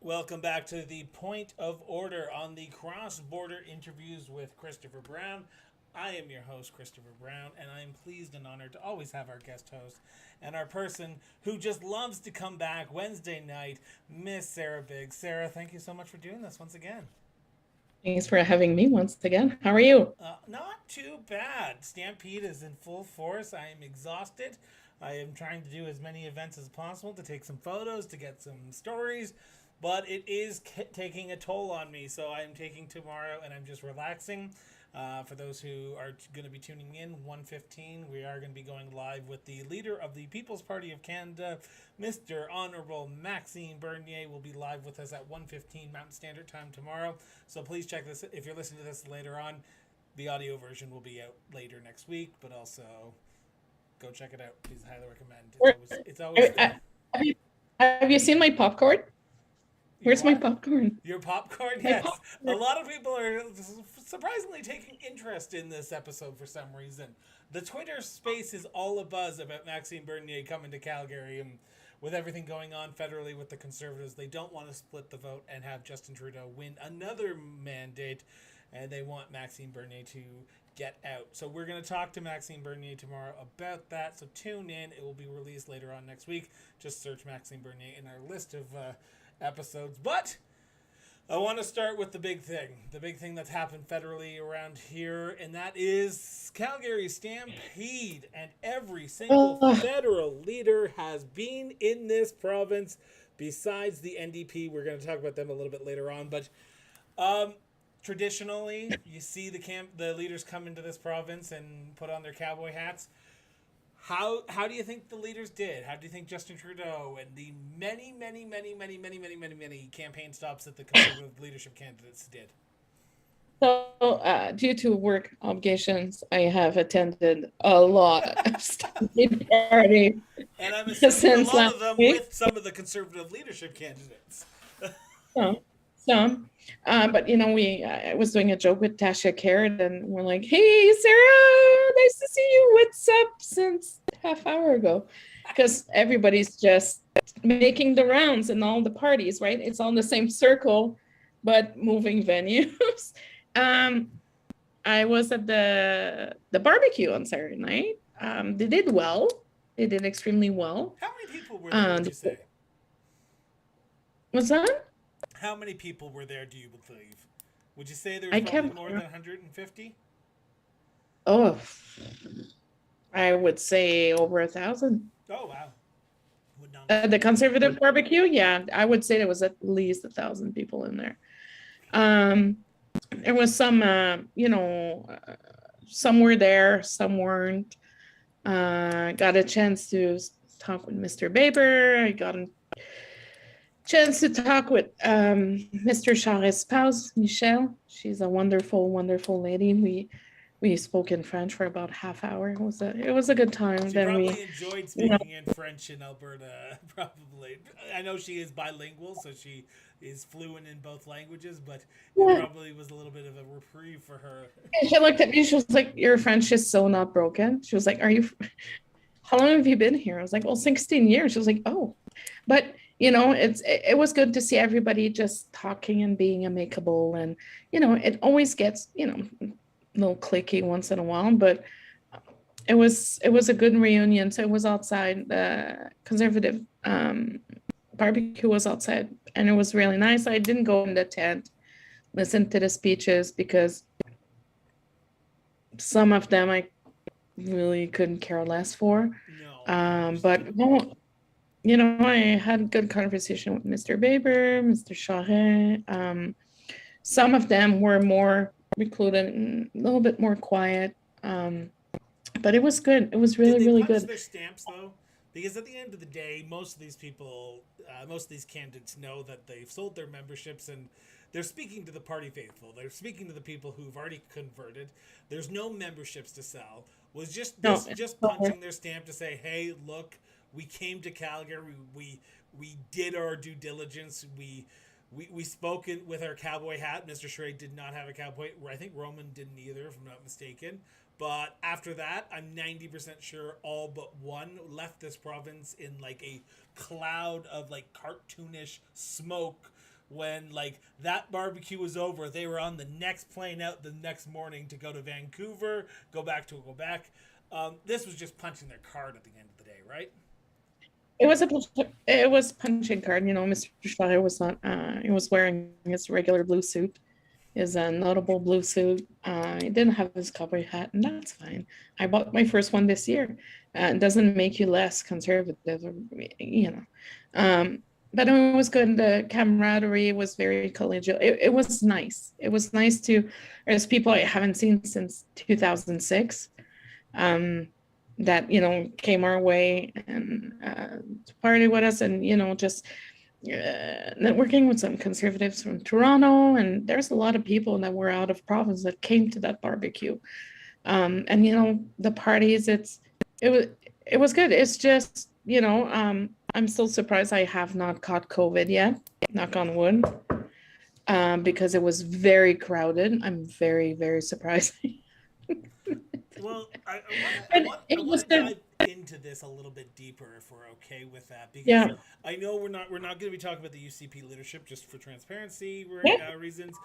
Welcome back to the Point of Order on the Cross Border Interviews with Christopher Brown. I am your host, Christopher Brown, and I am pleased and honored to always have our guest host and our person who just loves to come back Wednesday night, Miss Sarah Biggs. Sarah, thank you so much for doing this once again. Thanks for having me once again. How are you? Not too bad. Stampede is in full force. I am exhausted. I am trying to do as many events as possible to take some photos, to get some stories, but it is taking a toll on me. So I am taking tomorrow and I'm just relaxing. For those who are going to be tuning in, 1:15, we are going to be going live with the leader of the People's Party of Canada, Mr. Honorable Maxime Bernier, will be live with us at 1:15 Mountain Standard Time tomorrow. So please check this. If you're listening to this later on, the audio version will be out later next week, but also go check it out. Please highly recommend. It's always fun. Have you, have you seen my popcorn? Your Where's my what? popcorn? Your popcorn? My Yes. A popcorn. lot of people are surprisingly taking interest in this episode for some reason. The Twitter space is all abuzz about Maxime Bernier coming to Calgary, and with everything going on federally with the Conservatives, they don't want to split the vote and have Justin Trudeau win another mandate, and they want Maxime Bernier to get out. So we're going to talk to Maxime Bernier tomorrow about that. So tune in. It will be released later on next week. Just search Maxime Bernier in our list of episodes. But I want to start with the big thing that's happened federally around here, and that is Calgary Stampede. And every single Oh, federal leader has been in this province besides the NDP. We're going to talk about them a little bit later on, but um, traditionally, you see the leaders come into this province and put on their cowboy hats. How do you think the leaders did? How do you think Justin Trudeau and the many campaign stops that the Conservative leadership candidates did? due to work obligations, I have attended a lot of study parties And I'm assuming a since lot last of them week. with some of the Conservative leadership candidates. Some, some. But we I was doing a joke with Tasha Carrot, and we're like, "Hey, Sarah, nice to see you. What's up?" Since half hour ago, because everybody's just making the rounds in all the parties, right? It's all the same circle, but moving venues. um, I was at the barbecue on Saturday night. They did well. They did extremely well. How many people were there, would Um, you say? was that? How many people were there, do you believe? Would you say there was I probably can't. more than 150? Oh, I would say over 1,000. Oh, wow. Would not The conservative barbecue, yeah, I would say there was at least 1,000 people in there. Um, there was some, some were there, some weren't. Got a chance to talk with Mr. Baber. I got a chance to talk with Mr. Charest's spouse, Michelle. She's a wonderful, wonderful lady. We spoke in French for about half hour. It was a good time. She Then probably enjoyed you know, speaking in French in Alberta. Probably. I know she is bilingual, so she is fluent in both languages, but it yeah. probably was a little bit of a reprieve for her. And she looked at me. She was like, "Your French is so not broken." She was like, "Are you? How long have you been here?" I was like, "Well, 16 years." She was like, "Oh," but it was good to see everybody just talking and being amicable, and it always gets a little clicky once in a while, but it was a good reunion. So it was outside. The conservative barbecue was outside, and it was really nice. I didn't go in the tent, listen to the speeches because some of them I really couldn't care less for. No, I But understand. no, I had a good conversation with Mr. Baber, Mr. Charest. Some of them were more recluded and a little bit more quiet. Um, but it was good. It was Did really, they really punch good. their stamps though? Because at the end of the day, most of these people, most of these candidates know that they've sold their memberships and they're speaking to the party faithful. They're speaking to the people who've already converted. There's no memberships to sell. Was just No, this just punching their stamp to say, "Hey, look, we came to Calgary. We did our due diligence. We spoke with our cowboy hat. Mr. Schrade did not have a cowboy. I think Roman didn't either, if I'm not mistaken. But after that, I'm 90% sure all but one left this province in like a cloud of like cartoonish smoke when like that barbecue was over, they were on the next plane out the next morning to go to Vancouver, go back to Quebec. This was just punching their card at the end of the day, right? It was punching card. You know, Mr. Schreier was not. He was wearing his regular blue suit, his notable blue suit. He didn't have his cowboy hat, and that's fine. I bought my first one this year. It doesn't make you less conservative, or, you know. But it was good. The camaraderie was very collegial. It was nice. It was nice to, there's people I haven't seen since 2006. That came our way and to party with us, and just networking with some conservatives from Toronto, and there's a lot of people that were out of province that came to that barbecue. And the parties, it was it was good. It's just I'm still surprised I have not caught COVID yet, knock on wood, because it was very crowded. I'm very, very surprised. Well, I But want it was to good. dive into this a little bit deeper if we're okay with that, because Yeah. I know we're not going to be talking about the UCP leadership just for transparency Yeah. reasons.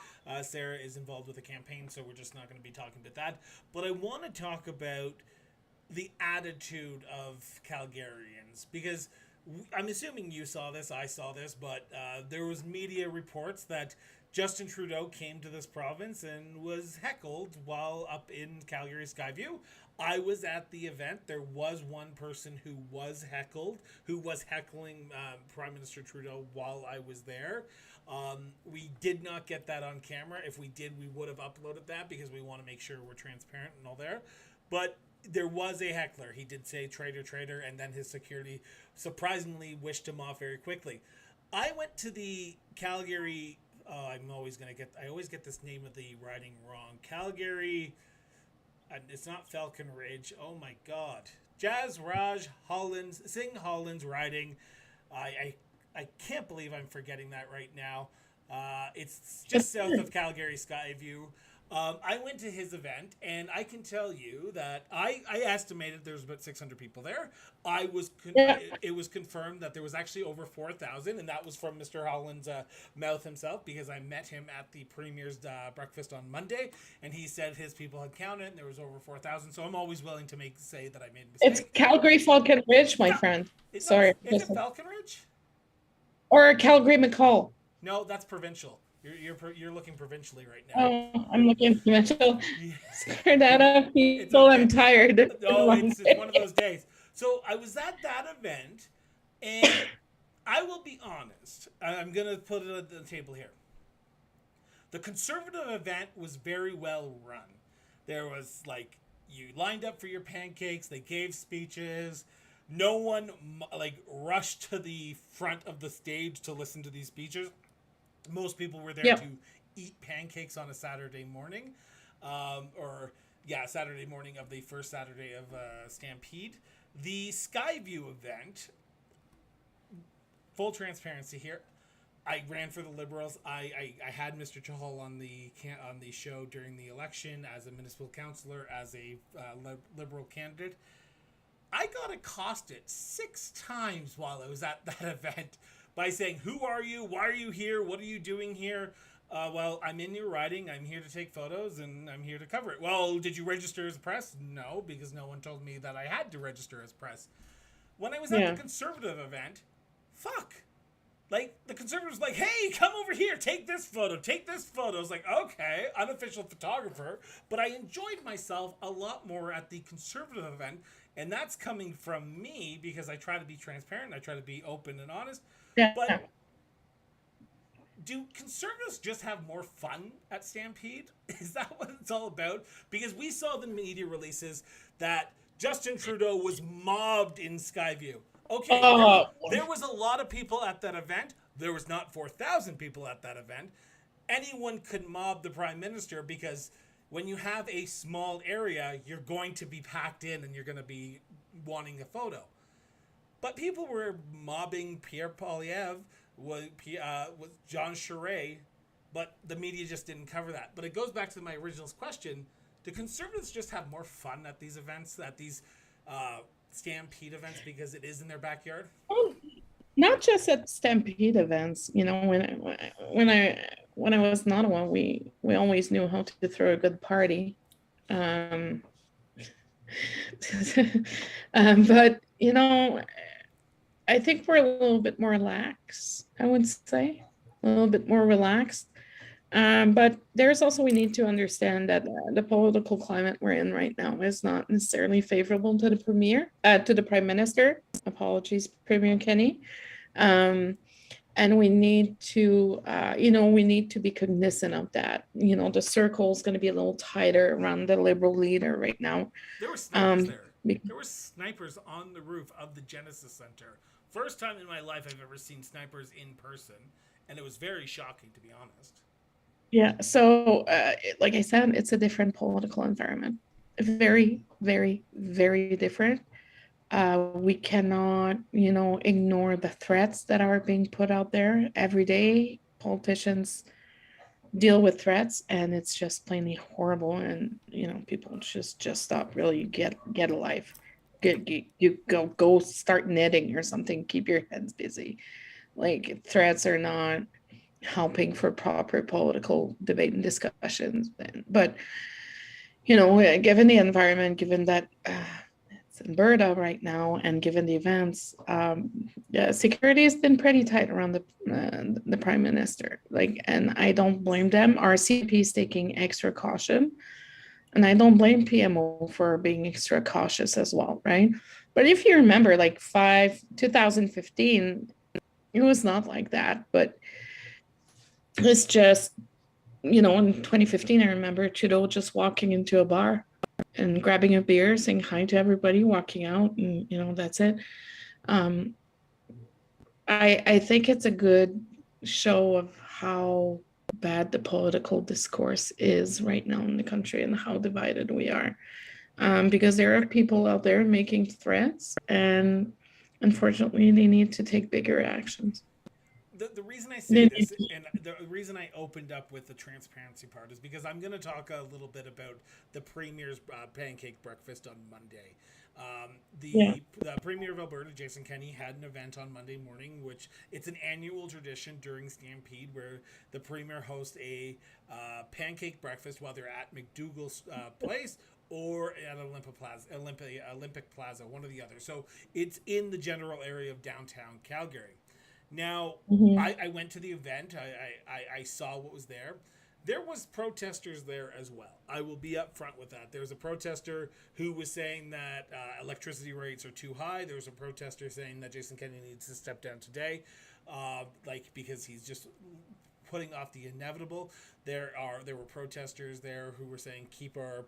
Sarah is involved with the campaign, so we're just not going to be talking about that. But I want to talk about the attitude of Calgarians, because I'm assuming you saw this, I saw this, but there was media reports that Justin Trudeau came to this province and was heckled while up in Calgary Skyview. I was at the event. There was one person who was heckled, who was heckling Prime Minister Trudeau while I was there. We did not get that on camera. If we did, we would have uploaded that because we want to make sure we're transparent and all there. But there was a heckler. He did say traitor, traitor, and then his security surprisingly wished him off very quickly. I went to the Calgary. I always get this name of the riding wrong. Calgary. It's not Falcon Ridge. Oh my God. Jazz Raj Hollins, Singh Hollins riding. I can't believe I'm forgetting that right now. It's just south of Calgary Skyview. I went to his event, and I can tell you that I estimated there was about 600 people there. Yeah. It was confirmed that there was actually over 4,000, and that was from Mr. Holland's mouth himself, because I met him at the Premier's breakfast on Monday, and he said his people had counted, and there was over 4,000. So I'm always willing to say that I made a It's mistake. Calgary Falcon Ridge, my friend. Sorry. Is it Falcon Ridge? Or Calgary McCall. No, that's provincial. You're looking provincially right now. Oh, I'm looking provincial. Yeah. Screw that up, people. Okay. I'm tired. No, it's one of those days. So I was at that event, and I will be honest. I'm going to put it on the table here. The Conservative event was very well run. There was, like, you lined up for your pancakes, they gave speeches. No one, like, rushed to the front of the stage to listen to these speeches. Most people were there to eat pancakes on a Saturday morning, Saturday morning of the first Saturday of Stampede. The Skyview event, full transparency here, I ran for the Liberals. I had Mr. Chahal on the show during the election as a municipal councillor, as a Liberal candidate. I got accosted 6 times while I was at that event by saying, "Who are you? Why are you here? What are you doing here?" Well, I'm in your riding. I'm here to take photos, and I'm here to cover it. Well, did you register as press? No, because no one told me that I had to register as press. When I was at the Conservative event, like, the Conservatives like, "Hey, come over here, take this photo, take this photo." I was like, okay, unofficial photographer. But I enjoyed myself a lot more at the Conservative event, and that's coming from me because I try to be transparent, I try to be open and honest. Yeah. But do Conservatives just have more fun at Stampede? Is that what it's all about? Because we saw the media releases that Justin Trudeau was mobbed in Skyview. Okay, there was a lot of people at that event. There was not 4,000 people at that event. Anyone could mob the Prime Minister, because when you have a small area, you're going to be packed in and you're going to be wanting a photo. But people were mobbing Pierre Poilievre, with John Charest, but the media just didn't cover that. But it goes back to my original question. Do Conservatives just have more fun at these events, at these Stampede events, because it is in their backyard? Oh, not just at Stampede events. You know, when I was in Ottawa, we always knew how to throw a good party. Um, but you know, I think we're a little bit more lax. I would say a little bit more relaxed. But there's also we need to understand that the political climate we're in right now is not necessarily favorable to the to the prime minister. Apologies, Premier Kenny. Um, and we need to, we need to be cognizant of that. You know, the circle is going to be a little tighter around the liberal leader right now. There were snipers there. Be- There were snipers on the roof of the Genesis Center. First time in my life I've ever seen snipers in person, and it was very shocking, to be honest. yeah. So, like I said, it's a different political environment. Very, very, very different. We cannot, ignore the threats that are being put out there every day. Politicians deal with threats, and it's just plainly horrible. And people just stop. Really, get a life. You go start knitting or something. Keep your heads busy. Like threats are not helping for proper political debate and discussions. But given the environment, given that it's in Alberta right now, and given the events, yeah, security has been pretty tight around the prime minister. Like, and I don't blame them. Our CP is taking extra caution, and I don't blame PMO for being extra cautious as well, right? But if you remember, like 2015, it was not like that. But it's just, in 2015, I remember Trudeau just walking into a bar and grabbing a beer, saying hi to everybody, walking out, and that's it. Um, I think it's a good show of how bad the political discourse is right now in the country and how divided we are. Because there are people out there making threats, and unfortunately, they need to take bigger actions. The reason I say this, and the reason I opened up with the transparency part, is because I'm going to talk a little bit about the Premier's pancake breakfast on Monday. Yeah. The Premier of Alberta, Jason Kenney, had an event on Monday morning, which it's an annual tradition during Stampede where the Premier hosts a pancake breakfast while they're at McDougall's place or at Olympic Plaza, one or the other. So it's in the general area of downtown Calgary. Now, Mhm. I went to the event. I saw what was there. There was protesters there as well. I will be upfront with that. There was a protester who was saying that electricity rates are too high. There was a protester saying that Jason Kenney needs to step down today, because he's just putting off the inevitable. There were protesters there who were saying keep our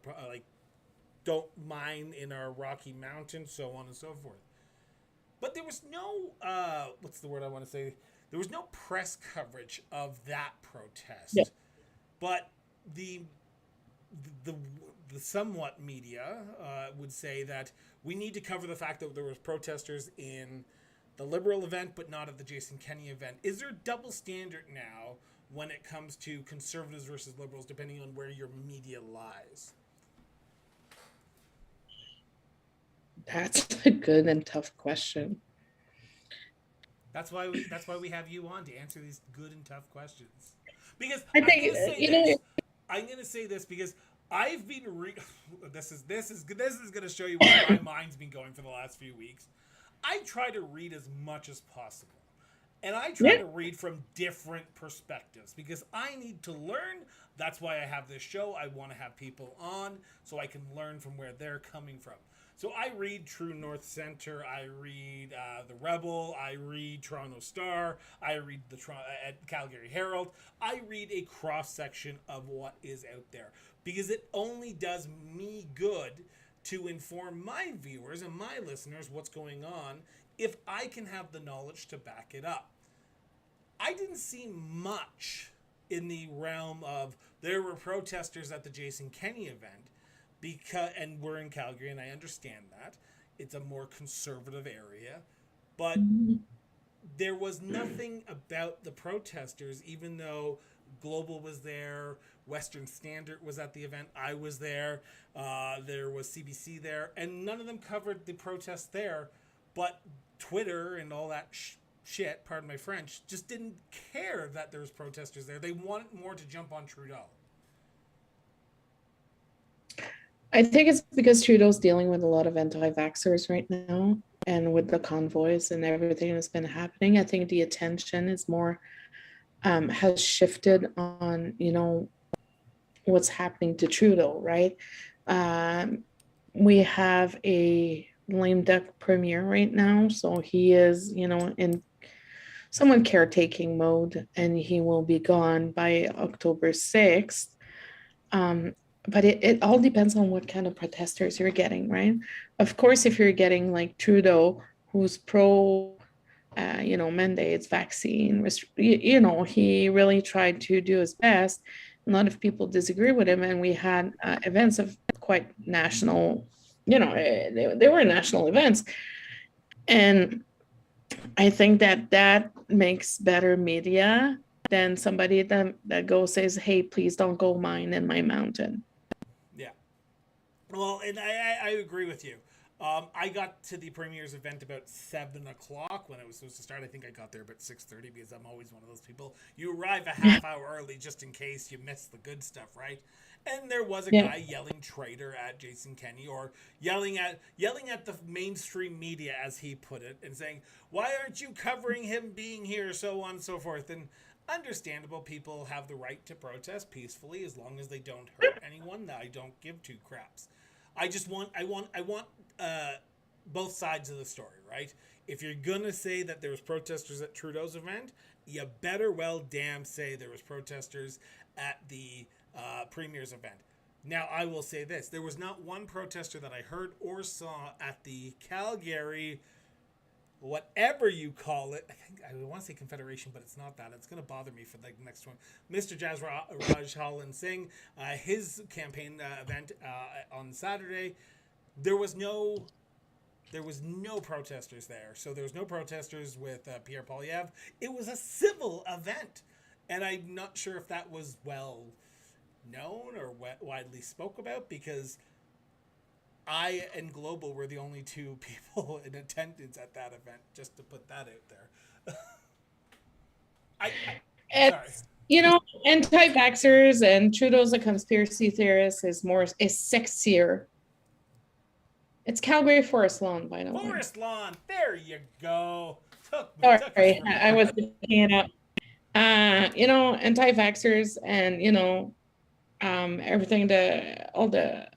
don't mine in our Rocky Mountains, so on and so forth. But there was no what's the word I want to say? There was no press coverage of that protest. Yeah. But the the, the somewhat media would say that we need to cover the fact that there was protesters in the Liberal event, but not at the Jason Kenney event. Is there a double standard now when it comes to Conservatives versus Liberals, depending on where your media lies? That's a good and tough question. That's why we have you on to answer these good and tough questions. Because I I'm think gonna say this. I'm gonna say this because I've been this is gonna show you where my mind's been going for the last few weeks. I try to read as much as possible. And I try yeah. to read from different perspectives because I need to learn. That's why I have this show. I want to have people on so I can learn from where they're coming from. So I read True North Center. I read The Rebel. I read Toronto Star. I read the Calgary Herald. I read a cross section of what is out there because it only does me good to inform my viewers and my listeners what's going on if I can have the knowledge to back it up. I didn't see much in the realm of there were protesters at the Jason Kenney event and we're in Calgary and I understand that. It's a more conservative area, but there was nothing about the protesters even though Global was there, Western Standard was at the event, I was there, there was CBC there, and none of them covered the protests there, but Twitter and all that shit, pardon my French, just didn't care that there was protesters there. They wanted more to jump on Trudeau. I think it's because Trudeau's dealing with a lot of anti-vaxxers right now, and with the convoys and everything that's been happening. I think the attention is more has shifted on, what's happening to Trudeau, right? Um, we have a lame duck premier right now, so he is, in someone caretaking mode, and he will be gone by October 6th. But it all depends on what kind of protesters you're getting, right? Of course, if you're getting like Trudeau, who's pro, mandates, vaccine, he really tried to do his best. A lot of people disagree with him, and we had events of quite national, they were national events. And I think that makes better media than somebody that goes says, "Hey, please don't go mine in my mountain." Yeah. Well, and I agree with you. I got to the premier's event about 7 o'clock when it was supposed to start. I think I got there about 6:30 because I'm always one of those people. You arrive a half hour early just in case you miss the good stuff, right? And there was a guy yelling "traitor" at Jason Kenney, or yelling at the mainstream media, as he put it, and saying, "Why aren't you covering him being here?" So on and so forth. And understandable, people have the right to protest peacefully as long as they don't hurt anyone. I don't give two craps. I want both sides of the story, right? If you're gonna say that there was protesters at Trudeau's event, you better well damn say there was protesters at the premier's event. Now, I will say this: there was not one protester that I heard or saw at the Calgary, whatever you call it. I want to say Confederation, but it's not that. It's going to bother me for the next one. Mr. Raj Holland Singh, his campaign event on Saturday, there was no protesters there. So there was no protesters with Pierre Poilievre. It was a civil event, and I'm not sure if that was well known or widely spoke about, because I and Global were the only two people in attendance at that event, just to put that out there. It's, anti-vaxxers and Trudeau's a conspiracy theorist is sexier. It's Calgary Forest Lawn, by the way. Forest Lawn, there you go. Sorry, I was looking it up. Anti-vaxxers and, everything, the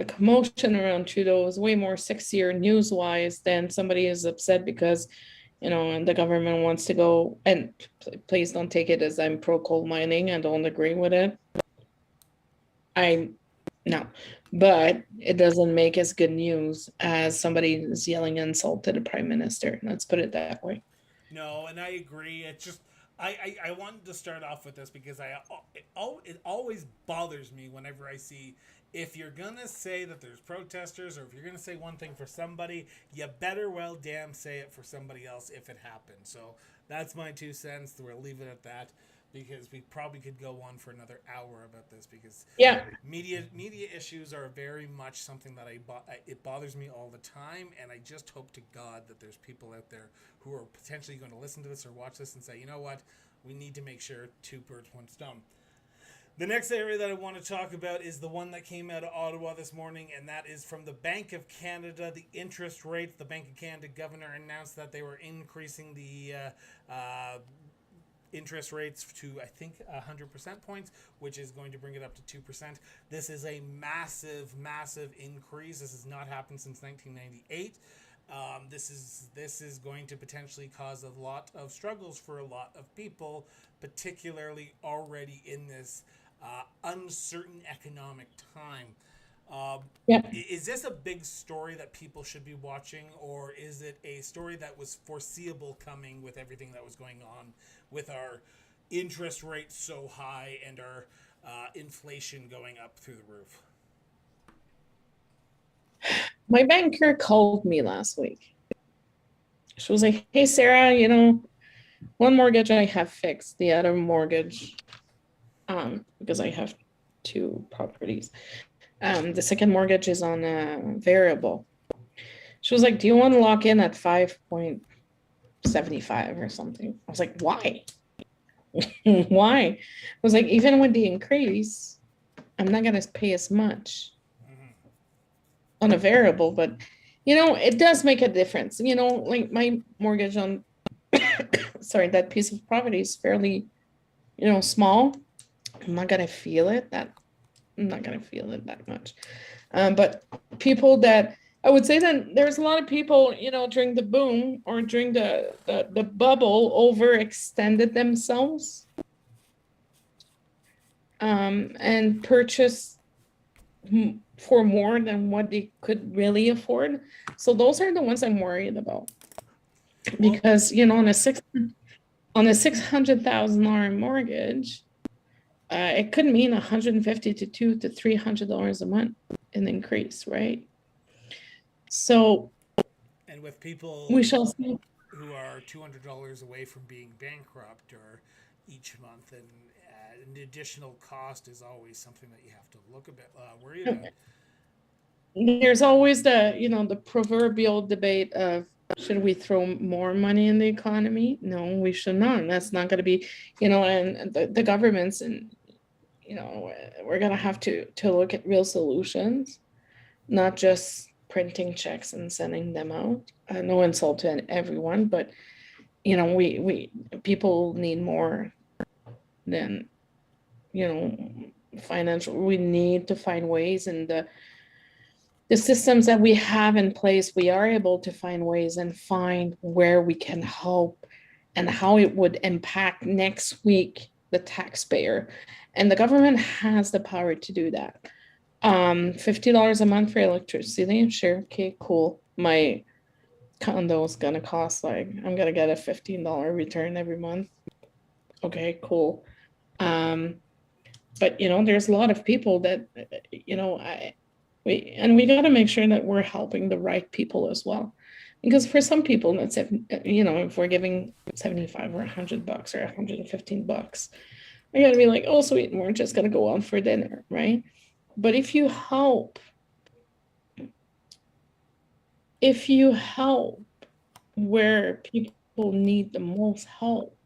commotion around Trudeau is way more sexier news-wise than somebody is upset because, and the government wants to go, and please don't take it as I'm pro coal mining. I don't agree with it. No, but it doesn't make as good news as somebody is yelling insult to the prime minister. Let's put it that way. No, and I agree. It's just I wanted to start off with this because it always bothers me whenever I see, if you're gonna say that there's protesters, or if you're gonna say one thing for somebody, you better well damn say it for somebody else if it happened. So that's my 2 cents. We'll leave it at that, because we probably could go on for another hour about this, because media issues are very much something that it bothers me all the time, and I just hope to God that there's people out there who are potentially going to listen to this or watch this and say, you know what, we need to make sure two birds, one stone. The next area that I want to talk about is the one that came out of Ottawa this morning, and that is from the Bank of Canada. The interest rate, the Bank of Canada governor announced that they were increasing the interest rates to, I think, 100% points, which is going to bring it up to 2%. This is a massive, massive increase. This has not happened since 1998. This is going to potentially cause a lot of struggles for a lot of people, particularly already in this uncertain economic time. Is this a big story that people should be watching, or is it a story that was foreseeable coming with everything that was going on with our interest rates so high and our inflation going up through the roof? My banker called me last week. She was like, "Hey, Sarah, one mortgage I have fixed, the other mortgage, because I have 2 properties. The second mortgage is on a variable." She was like, "Do you want to lock in at 5.5%?" 75 or something. I was like, why? Why? I was like, even with the increase, I'm not going to pay as much on a variable, but it does make a difference. Like my mortgage on, sorry, that piece of property is fairly, small. I'm not going to feel it that much. But people that I would say that there's a lot of people, during the boom or during the bubble overextended themselves and purchased for more than what they could really afford. So those are the ones I'm worried about. Because, on a $600,000 mortgage, it could mean $150 to $200 to $300 a month in increase, right? So, and with people we shall see. who are $200 away from being bankrupt or each month, and an additional cost is always something that you have to look a bit worried about. There's always the proverbial debate of, should we throw more money in the economy? No, we should not. That's not going to be, and the governments, and we're going to have to look at real solutions, not just printing checks and sending them out. No insult to everyone, but we people need more than financial. We need to find ways, and the systems that we have in place, we are able to find ways and find where we can help and how it would impact next week the taxpayer. And the government has the power to do that. $50 a month for electricity, sure, okay, cool. My condo is gonna cost I'm gonna get a $15 return every month. Okay, cool. But there's a lot of people that we got to make sure that we're helping the right people as well, because for some people, that's if we're giving 75 or $100 or $115, I got to be like, oh sweet, and we're just gonna go out for dinner, right? But if you help where people need the most help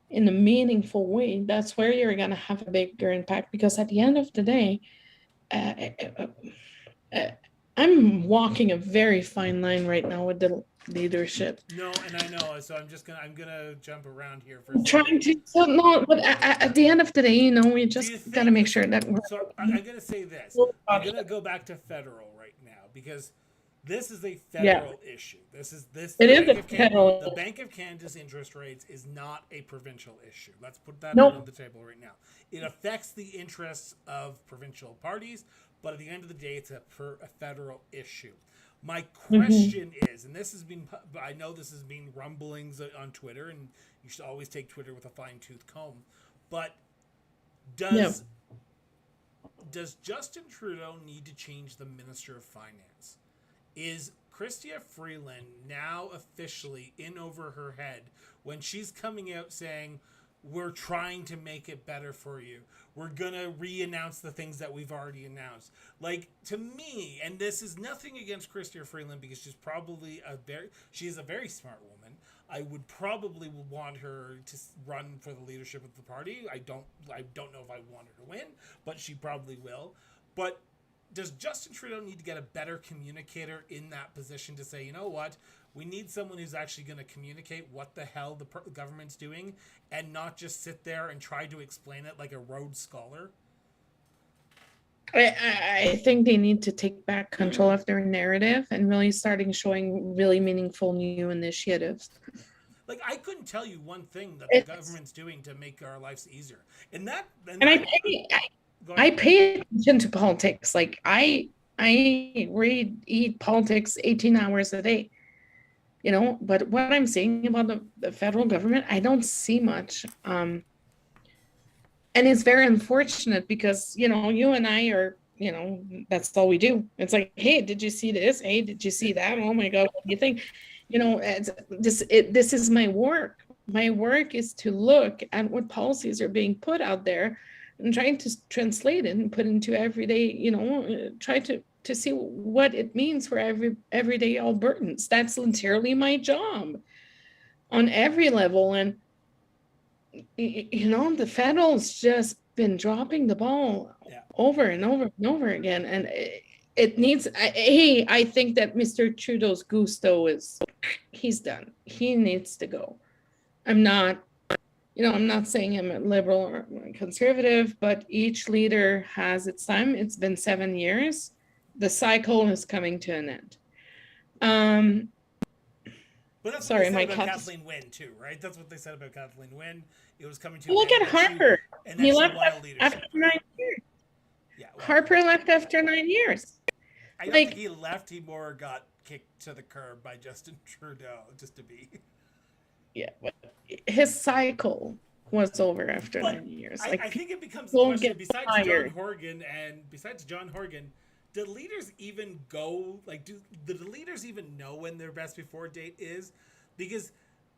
in a meaningful way, that's where you're going to have a bigger impact. Because at the end of the day, I'm walking a very fine line right now with the leadership. No, and I know, so I'm gonna jump around here for trying to. So no, but at the end of the day, we just got to make sure that we're. So I'm gonna say this. I'm gonna go back to federal right now, because this is a federal issue. The Bank of Canada's interest rates is not a provincial issue. Let's put that on the table right now. It affects the interests of provincial parties, but at the end of the day, it's a federal issue. My question is, and I know this has been rumblings on Twitter, and you should always take Twitter with a fine-tooth comb, but does Justin Trudeau need to change the Minister of Finance? Is Chrystia Freeland now officially in over her head when she's coming out saying, we're trying to make it better for you, we're going to re-announce the things that we've already announced? Like, to me, and this is nothing against Chrystia Freeland, because she's a very smart woman. I would probably want her to run for the leadership of the party. I don't know if I want her to win, but she probably will. But does Justin Trudeau need to get a better communicator in that position to say, you know what, we need someone who's actually going to communicate what the hell the government's doing, and not just sit there and try to explain it like a Rhodes Scholar? I think they need to take back control of their narrative and really starting showing really meaningful new initiatives. Like, I couldn't tell you one thing that the government's doing to make our lives easier. I pay attention to politics. Like, I eat politics 18 hours a day, but what I'm seeing about the federal government, I don't see much. And it's very unfortunate, because, you and I are, that's all we do. It's like, hey, did you see this? Hey, did you see that? Oh my God, what do you think? This is my work. My work is to look at what policies are being put out there and trying to translate it and put into everyday, try to see what it means for everyday Albertans. That's literally my job. on every level. And the federal's just been dropping the ball over and over and over again. And it needs, I think that Mr. Trudeau's gusto he's done. He needs to go. I'm not saying I'm a liberal or conservative, but each leader has its time. It's been 7 years. The cycle is coming to an end. But that's what they said about Kathleen Wynne too, right? That's what they said about Kathleen Wynne. It was coming to look at Harper. He left after 9 years. Yeah, well, Harper left after 9 years. I don't think he left. He more got kicked to the curb by Justin Trudeau, just to be. Yeah, but his cycle was over after 9 years. I think it becomes the question. Besides John Horgan, do leaders even go? Like, do the leaders even know when their best before date is? Because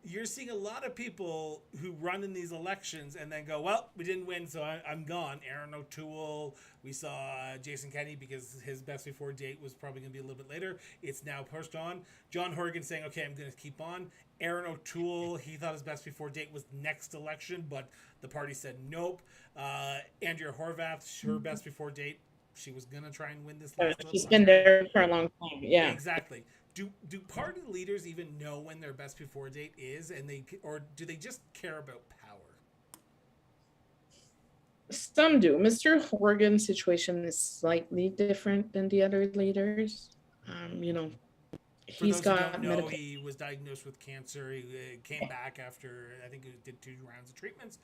you're seeing a lot of people who run in these elections and then go, well, we didn't win, so I'm gone. Aaron O'Toole, we saw Jason Kenney because his best before date was probably going to be a little bit later. It's now pushed on. John Horgan saying, okay, I'm going to keep on. Aaron O'Toole, he thought his best before date was next election, but the party said nope. Andrea Horwath, her best before date, she was going to try and win this last She's been there for a long time, yeah. Exactly. Do party leaders even know when their best before date is, or do they just care about power? Some do. Mr. Horgan's situation is slightly different than the other leaders. He's got medical. He was diagnosed with cancer. He came back after, I think he did 2 rounds of treatments.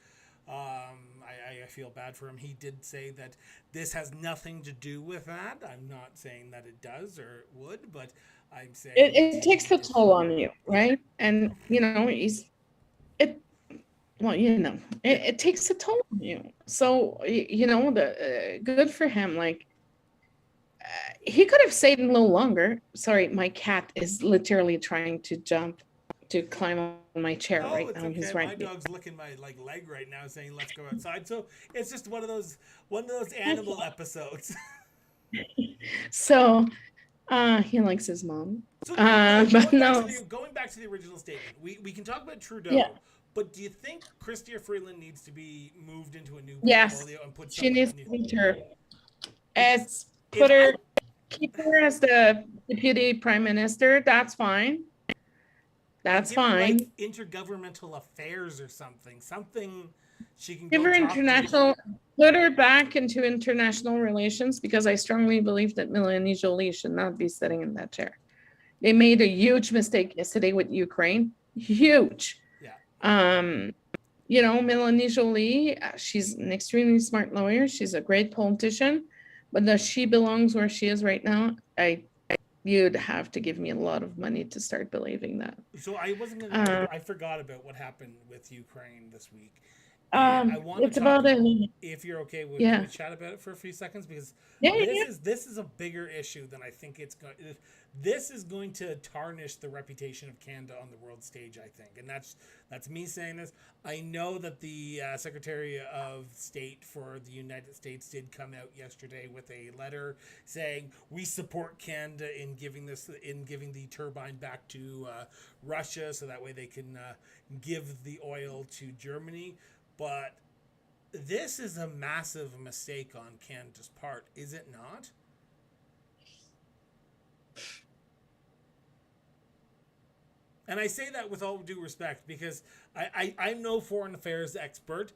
I feel bad for him. He did say that this has nothing to do with that. I'm not saying that it does or it would, but I'm saying it takes a toll on you, right? And it takes a toll on you. So good for him. Like, he could have stayed a little longer. Sorry, my cat is literally trying to climb on my chair right now. Okay. He's my dog's licking my leg right now, saying "Let's go outside." So it's just one of those animal episodes. So, he likes his mom. So going back to the original statement, we can talk about Trudeau. Yeah. But do you think Chrystia Freeland needs to be moved into a new portfolio and put? She needs to be her. Keep her as the deputy prime minister. That's fine. That's fine. Like intergovernmental affairs or something she can give her international. Put her back into international relations, because I strongly believe that Melanie Joly should not be sitting in that chair. They made a huge mistake yesterday with Ukraine. Huge. Yeah. Melanie Joly, she's an extremely smart lawyer. She's a great politician, but does she belongs where she is right now? You'd have to give me a lot of money to start believing that. So I wasn't gonna. I forgot about what happened with Ukraine this week. I want it's to talk about if you're okay with can we chat about it for a few seconds, because this is a bigger issue than I think it's going. This is going to tarnish the reputation of Canada on the world stage, I think, and that's me saying this. I know that the Secretary of State for the United States did come out yesterday with a letter saying we support Canada in giving the turbine back to Russia, so that way they can give the oil to Germany. But this is a massive mistake on Canada's part, is it not? And I say that with all due respect, because I'm no foreign affairs expert.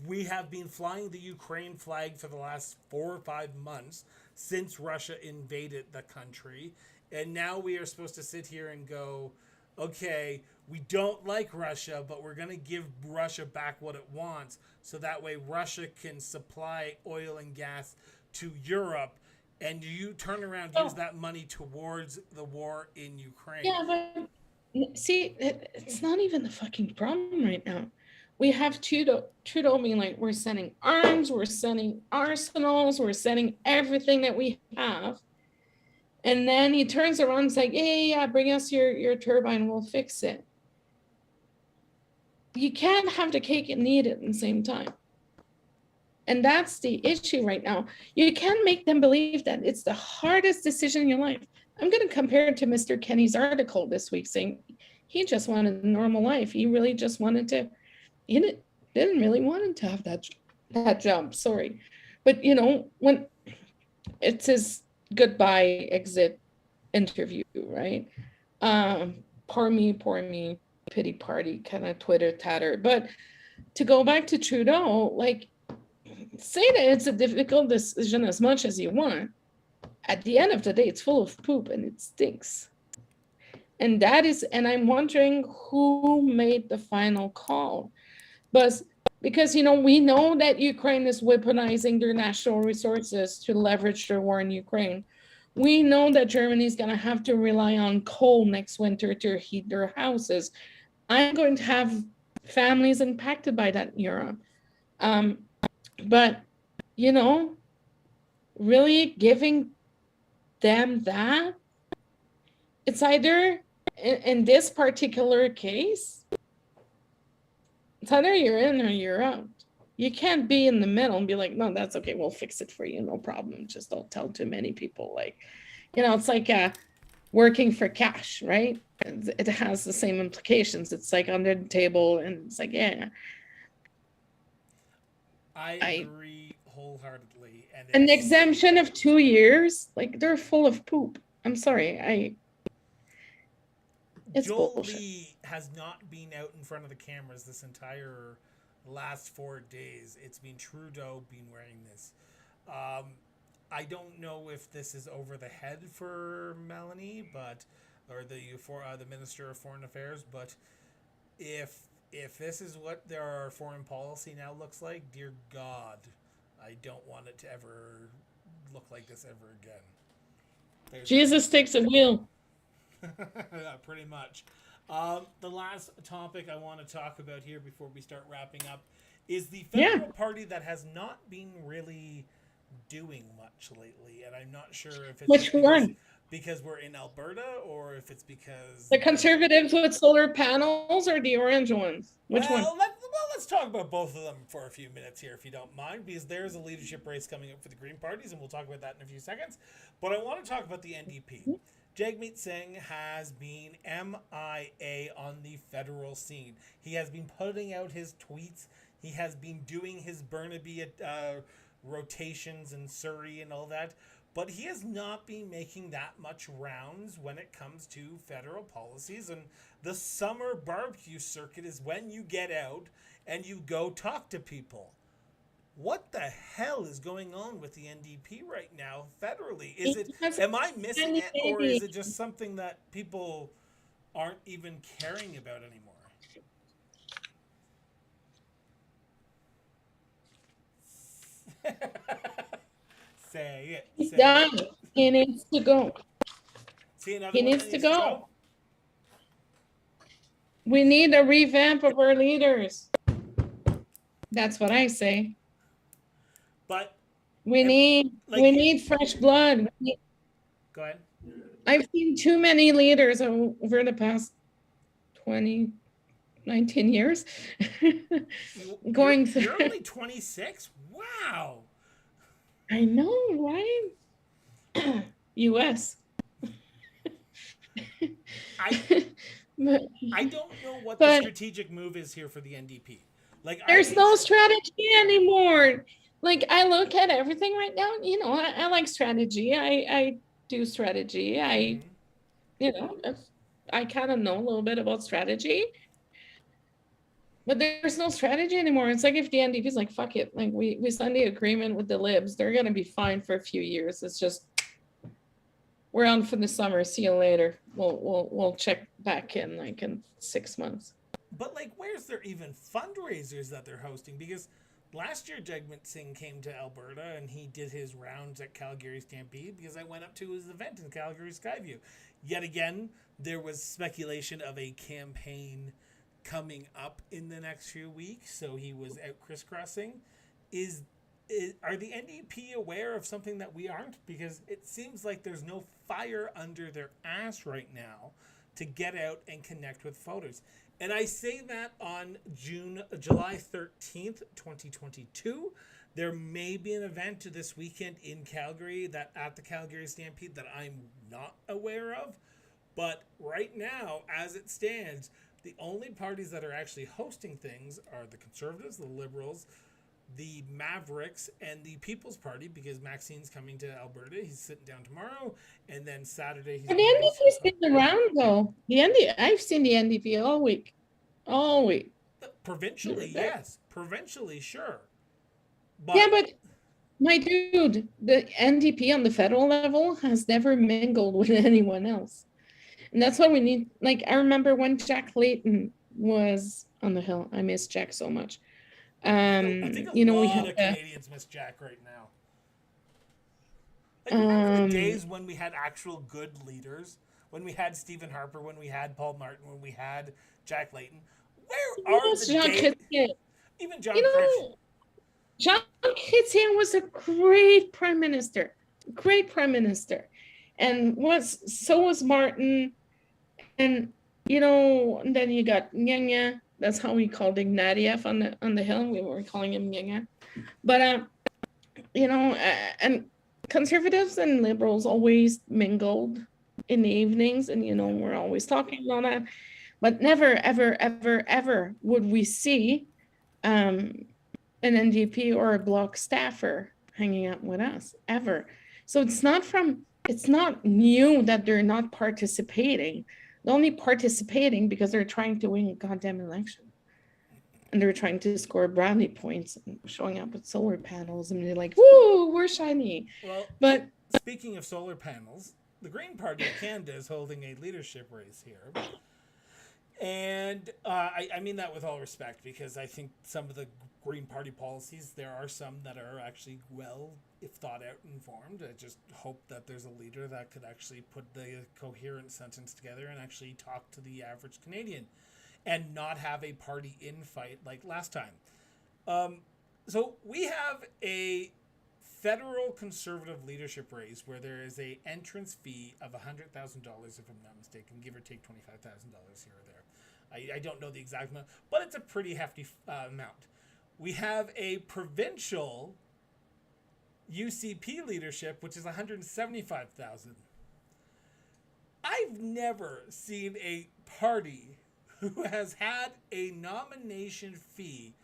We have been flying the Ukraine flag for the last 4 or 5 months since Russia invaded the country. And now we are supposed to sit here and go, okay, we don't like Russia, but we're going to give Russia back what it wants, so that way Russia can supply oil and gas to Europe, and you turn around and use that money towards the war in Ukraine. Yeah, but see, it's not even the fucking problem right now. We have Trudeau being like, we're sending arms, we're sending arsenals, we're sending everything that we have. And then he turns around and is like, yeah, bring us your turbine, we'll fix it. You can't have the cake and eat it at the same time. And that's the issue right now. You can't make them believe that it's the hardest decision in your life. I'm going to compare it to Mr. Kenney's article this week saying He just wanted a normal life. He really just wanted to, he didn't really want to have that jump. Sorry. But, when it's his goodbye exit interview, right? Poor me, pity party kind of Twitter tatter. But to go back to Trudeau, like, say that it's a difficult decision as much as you want. At the end of the day, it's full of poop and it stinks. And I'm wondering who made the final call. But because, we know that Ukraine is weaponizing their national resources to leverage their war in Ukraine. We know that Germany is going to have to rely on coal next winter to heat their houses. I'm going to have families impacted by that in Europe. But, really giving them that, it's either, in this particular case, it's either you're in or you're out. You can't be in the middle and be like, no, that's okay, we'll fix it for you, no problem. Just don't tell too many people. Like, it's like working for cash, right? It has the same implications. It's like under the table, and it's like, yeah. I agree wholeheartedly. And an exemption of 2 years, like, they're full of poop. I'm sorry. It's Joel bullshit. Lee has not been out in front of the cameras this entire last 4 days. It's been Trudeau been wearing this. I don't know if this is over the head for Melanie, or the Minister of Foreign Affairs, but if this is what their foreign policy now looks like, dear God, I don't want it to ever look like this ever again. Jesus takes a wheel. Pretty much. The last topic I want to talk about here before we start wrapping up is the federal party that has not been really doing much lately, and I'm not sure if it's because we're in Alberta or if it's because the Conservatives with solar panels or the orange ones. Which one? Let's talk about both of them for a few minutes here, if you don't mind, because there's a leadership race coming up for the Green parties, and we'll talk about that in a few seconds. But I want to talk about the NDP. Jagmeet Singh has been MIA on the federal scene. He has been putting out his tweets. He has been doing his Burnaby rotations in Surrey and all that. But he has not been making that much rounds when it comes to federal policies. And the summer barbecue circuit is when you get out and you go talk to people. What the hell is going on with the NDP right now federally? Am I missing it, or is it just something that people aren't even caring about anymore? Say it. He's done. He needs to go. He needs to go. We need a revamp of our leaders. That's what I say. But we need fresh blood. Go ahead. I've seen too many leaders over the past 19 years. You're only 26? Wow. I know, right? US. I don't know what the strategic move is here for the NDP. There's no strategy anymore. Like, I look at everything right now, I like strategy. I do strategy. I kind of know a little bit about strategy. But there's no strategy anymore. It's like if the NDP is like, fuck it. Like, we signed the agreement with the Libs. They're going to be fine for a few years. It's just, we're on for the summer. See you later. We'll check back in like in 6 months. But where's there even fundraisers that they're hosting? Because last year, Jagmeet Singh came to Alberta and he did his rounds at Calgary Stampede because I went up to his event in Calgary Skyview. Yet again, there was speculation of a campaign coming up in the next few weeks, so he was out crisscrossing. Are the NDP aware of something that we aren't? Because it seems like there's no fire under their ass right now to get out and connect with voters. And I say that on July 13th, 2022. There may be an event this weekend in Calgary at the Calgary Stampede that I'm not aware of. But right now, as it stands, the only parties that are actually hosting things are the Conservatives, the Liberals, the Mavericks, and the People's Party, because Maxine's coming to Alberta. He's sitting down tomorrow, and then Saturday he's And the going to be. NDP's been around though. I've seen the NDP all week. All week. Provincially, yes. Provincially, sure. Yeah, but my dude, the NDP on the federal level has never mingled with anyone else. And that's what we need. Like, I remember when Jack Layton was on the Hill. I miss Jack so much. I think a lot of Canadians miss Jack right now. Like, remember the days when we had actual good leaders? When we had Stephen Harper, when we had Paul Martin, when we had Jack Layton? Where are the days? Even John Chrétien. Jean Chrétien was a great prime minister. Great prime minister. And so was Martin. And, and then you got Nyanya. That's how we called Ignatieff on the Hill. We were calling him Nyanya. But, and Conservatives and Liberals always mingled in the evenings. And, we're always talking about that. But never, ever, ever, ever would we see an NDP or a Bloc staffer hanging out with us, ever. So it's not new that they're not participating. They're only participating because they're trying to win a goddamn election. And they're trying to score brownie points and showing up with solar panels. And they're like, woo, we're shiny. Well, but speaking of solar panels, the Green Party of Canada is holding a leadership race here. And I mean that with all respect, because I think some of the Green Party policies, there are some that are actually well, if thought out and informed. I just hope that there's a leader that could actually put the coherent sentence together and actually talk to the average Canadian and not have a party infight like last time. So we have a federal Conservative leadership race where there is a entrance fee of $100,000, if I'm not mistaken, give or take $25,000 here or there. I don't know the exact amount, but it's a pretty hefty amount. We have a provincial UCP leadership, which is $175,000. I've never seen a party who has had a nomination fee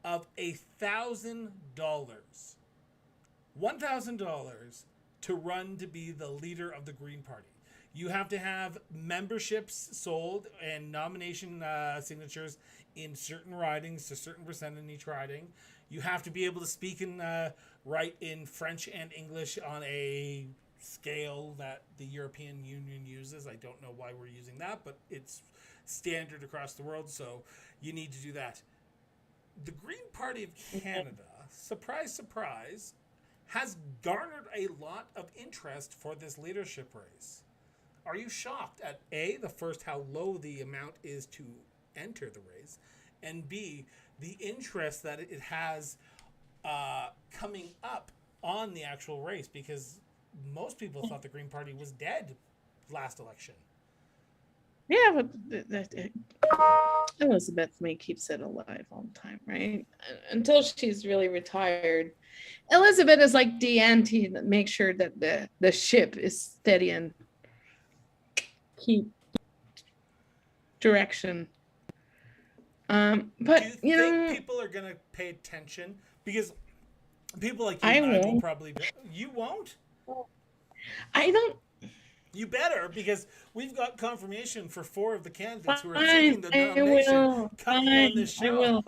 of $1,000, $1,000 to run to be the leader of the Green Party. You have to have memberships sold and nomination signatures in certain ridings, to a certain percent in each riding. You have to be able to speak and write in French and English on a scale that the European Union uses. I don't know why we're using that, but it's standard across the world, so you need to do that. The Green Party of Canada, surprise, surprise, has garnered a lot of interest for this leadership race. Are you shocked at A, the first, how low the amount is to enter the race, and B, the interest that it has coming up on the actual race? Because most people thought the Green Party was dead last election. Yeah, but Elizabeth May keeps it alive all the time, right? Until she's really retired. Elizabeth is like the auntie that makes sure that the ship is steady and keep direction. But do you think people are gonna pay attention? Because people like you and I will probably. You won't? I don't. You better, because we've got confirmation for 4 of the candidates who are seeking the nomination coming on this show. I will.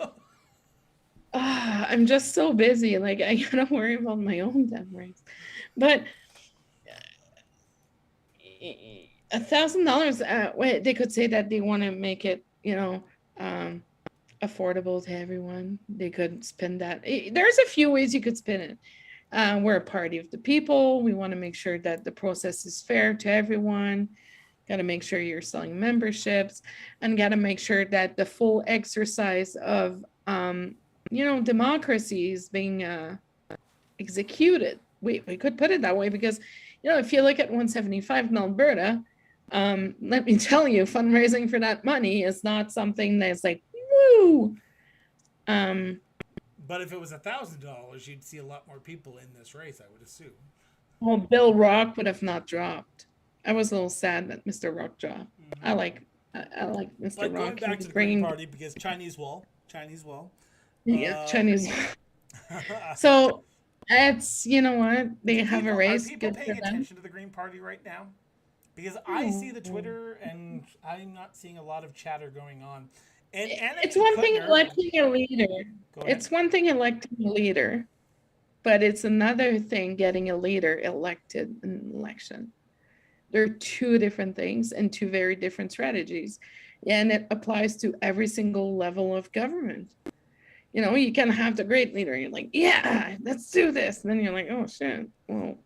I'm just so busy. Like, I gotta worry about my own damn race. But $1,000, they could say that they want to make it, affordable to everyone. They could spend that. There's a few ways you could spend it. We're a party of the people. We want to make sure that the process is fair to everyone. Got to make sure you're selling memberships, and got to make sure that the full exercise of, democracy is being executed. We could put it that way, because, if you look at 175 in Alberta, let me tell you, fundraising for that money is not something that's like, woo. But if it was $1,000, you'd see a lot more people in this race, I would assume. Well, Bill Rock would have not dropped. I was a little sad that Mr. Rockjaw. I Mm-hmm. like I like Mr. But going Rock. He back to was the Green bringing Party, because Chinese wall. yeah, Uh, Chinese. So it's you know what they do have a people are race. people Good for paying them. attention to the Green Party right now? Because I see the Oh. Twitter and I'm not seeing a lot of chatter going on. And It's Annabelle one thing Kuttner, electing a leader. go ahead. It's one thing electing a leader, but it's another thing getting a leader elected in an election. They're two different things and two very different strategies. And it applies to every single level of government. You know, you can have the great leader. You're like, yeah, let's do this. And then you're like, oh shit. Well,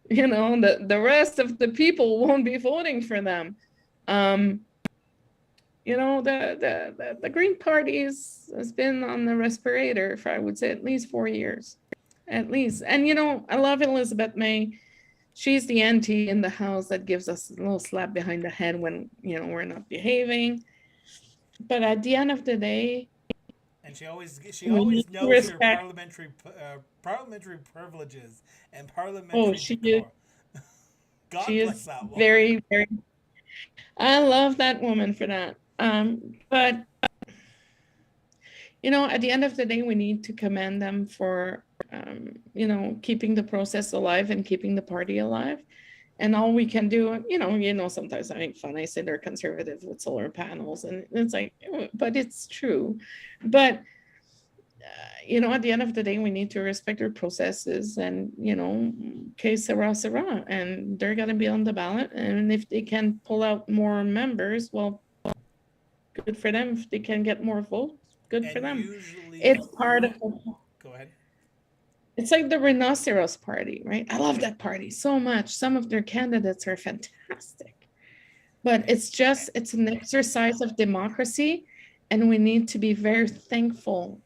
you know, the rest of the people won't be voting for them. Um, you know, the Green Party has been on the respirator for I would say at least 4 years. At least. And you know, I love Elizabeth May. She's the auntie in the house that gives us a little slap behind the head when, you know, we're not behaving. But at the end of the day, And she we need always to knows her respect. parliamentary privileges and Oh, parliamentary she is. decor. She God bless is that woman. very, very. I love that woman for that. But you know, at the end of the day, we need to commend them for, you know, keeping the process alive and keeping the party alive. And all we can do, you know, sometimes I make fun. I say they're conservative with solar panels, and it's like, but it's true. But you know, at the end of the day, we need to respect their processes, and you know, que sera sera, and they're gonna be on the ballot. And if they can pull out more members, well, good for them. If they can get more votes, good for And them. usually, It's part of go ahead. it's like the rhinoceros party, right? I love that party so much. Some of their candidates are fantastic. But Okay. it's just it's an exercise of democracy, and we need to be very thankful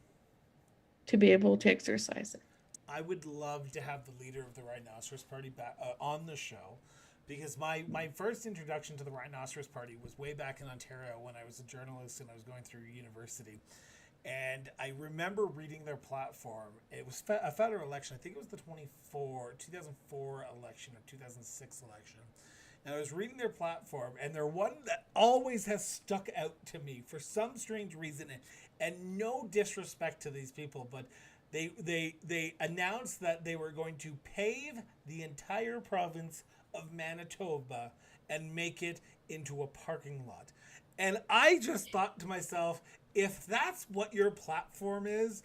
to be able to exercise it. I would love to have the leader of the Rhinoceros Party back on the show, because my first introduction to the Rhinoceros Party was way back in Ontario when I was a journalist and I was going through university. And I remember reading their platform. It was a federal election. I think it was the 2004 election or 2006 election. And I was reading their platform, and they're one that always has stuck out to me for some strange reason. And no disrespect to these people, but they announced that they were going to pave the entire province of Manitoba and make it into a parking lot. And I just thought to myself, if that's what your platform is,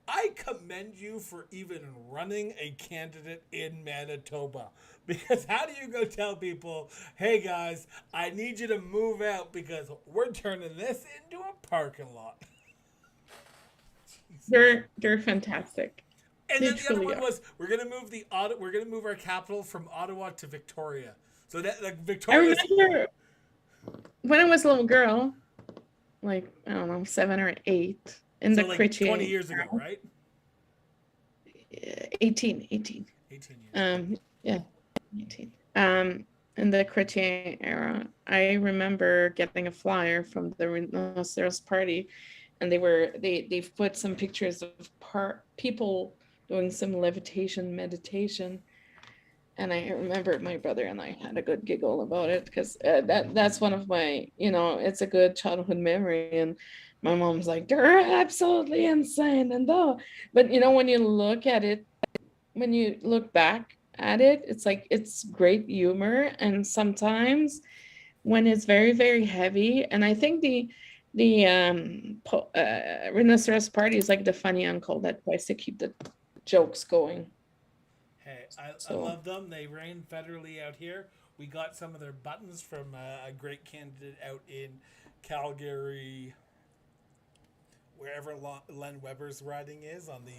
I commend you for even running a candidate in Manitoba. Because how do you go tell people, hey guys, I need you to move out because we're turning this into a parking lot? They're fantastic. And They then the other truly one are. was we're gonna move our capital from Ottawa to Victoria. So that like I Victoria's remember when I was a little girl, like I don't know, 7 or 8, in so the like 20 Chrétien years ago, right? 18, 18. 18 years ago. Yeah, 18. In the Chrétien era, I remember getting a flyer from the Rhinoceros Party, and they've put some pictures of people doing some levitation meditation. And I remember my brother and I had a good giggle about it because that's one of my, you know, it's a good childhood memory. And my mom's like, they're absolutely insane. And though, but you know, when you look at it, when you look back at it, it's like it's great humor. And sometimes when it's very, very heavy, and I think the Rhinoceros Party is like the funny uncle that tries to keep the jokes going. Hey, I So love them. They reign federally out here. We got some of their buttons from a great candidate out in Calgary, wherever Len Weber's riding is on the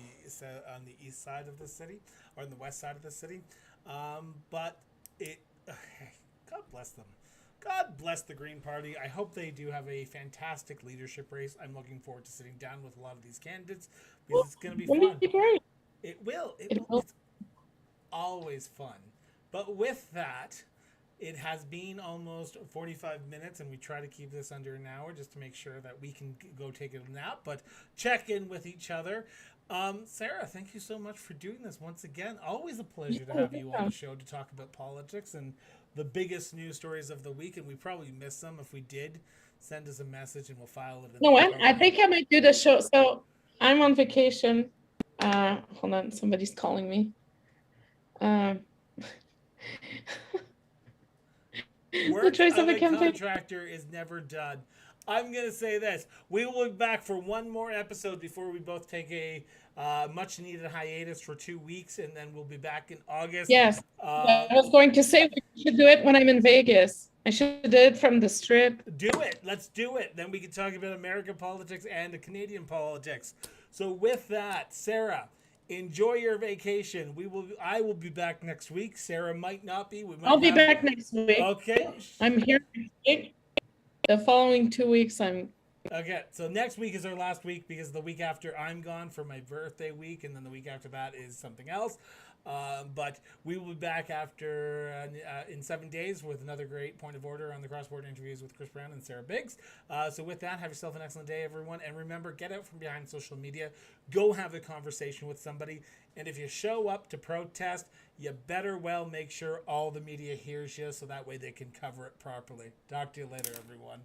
east side of the city or on the west side of the city. But it, God bless them. God bless the Green Party. I hope they do have a fantastic leadership race. I'm looking forward to sitting down with a lot of these candidates because it's going to be will fun. be great. It will. It It will. will. It's always fun. But with that, It has been almost 45 minutes, and we try to keep this under an hour just to make sure that we can go take a nap, but check in with each other. Sarah, thank you so much for doing this once again. Always a pleasure to have you on the show to talk about politics and the biggest news stories of the week, and we probably missed some. If we did, send us a message and we'll file it. No, I think I might do the show. So I'm on vacation. Hold on, somebody's calling me. Work of a contractor is never done. I'm going to say this. We will be back for one more episode before we both take a much needed hiatus for 2 weeks, and then we'll be back in August. Yes. I was going to say we should do it when I'm in Vegas. I should do it from the Strip. Do it. Let's do it. Then we can talk about American politics and Canadian politics. So with that, Sarah, enjoy your vacation. I will be back next week. Sarah might not be. I'll be back next week. Okay. I'm here next week. The following 2 weeks, I'm... Okay, so next week is our last week because the week after I'm gone for my birthday week, and then the week after that is something else. But we will be back after in 7 days with another great point of order on the cross-border interviews with Chris Brown and Sarah Biggs. So with that, have yourself an excellent day, everyone. And remember, get out from behind social media. Go have a conversation with somebody. And if you show up to protest, you better well make sure all the media hears you so that way they can cover it properly. Talk to you later, everyone.